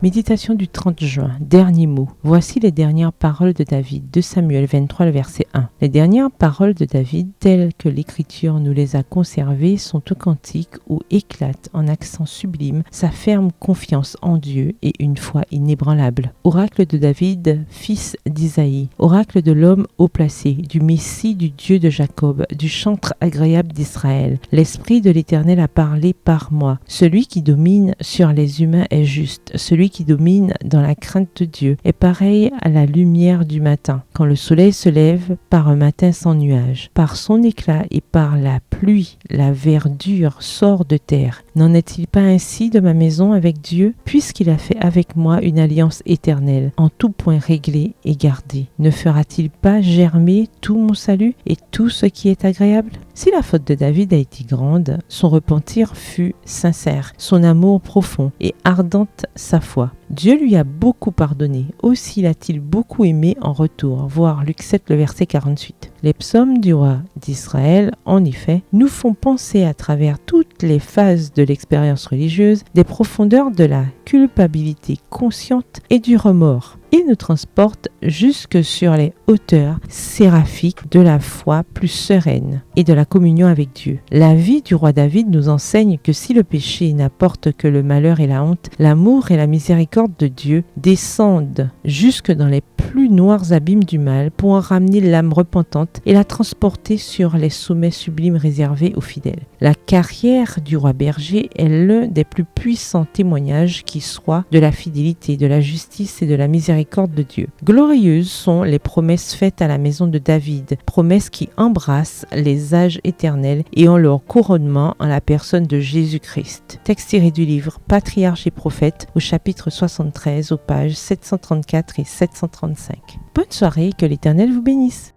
Méditation du 30 juin, dernier mot. Voici les dernières paroles de David, 2 Samuel 23, le verset 1. Les dernières paroles de David, telles que l'Écriture nous les a conservées, sont au cantique où éclate en accent sublime sa ferme confiance en Dieu et une foi inébranlable. Oracle de David, fils d'Isaïe, oracle de l'homme haut placé, du Messie du Dieu de Jacob, du chantre agréable d'Israël. L'Esprit de l'Éternel a parlé par moi. Celui qui domine sur les humains est juste. Celui qui domine dans la crainte de Dieu est pareil à la lumière du matin, quand le soleil se lève par un matin sans nuages. Par son éclat et par la pluie, la verdure sort de terre. N'en est-il pas ainsi de ma maison avec Dieu, puisqu'il a fait avec moi une alliance éternelle, en tout point réglée et gardée? Ne fera-t-il pas germer tout mon salut et tout ce qui est agréable? Si la faute de David a été grande, son repentir fut sincère, son amour profond et ardente sa foi. Dieu lui a beaucoup pardonné, aussi l'a-t-il beaucoup aimé en retour, voir Luc 7, le verset 48. Les psaumes du roi d'Israël, en effet, nous font penser à travers toutes les phases de l'expérience religieuse des profondeurs de la culpabilité consciente et du remords. Il nous transporte jusque sur les hauteurs séraphiques de la foi plus sereine et de la communion avec Dieu. La vie du roi David nous enseigne que si le péché n'apporte que le malheur et la honte, l'amour et la miséricorde de Dieu descendent jusque dans les plus noirs abîmes du mal pour en ramener l'âme repentante et la transporter sur les sommets sublimes réservés aux fidèles. La carrière du roi berger est l'un des plus puissants témoignages qui soit de la fidélité, de la justice et de la miséricorde de Dieu. Glorieuses sont les promesses faites à la maison de David, promesses qui embrassent les âges éternels et ont leur couronnement en la personne de Jésus-Christ. Texte tiré du livre Patriarches et prophètes au chapitre 73 aux pages 734 et 735. Bonne soirée et que l'Éternel vous bénisse.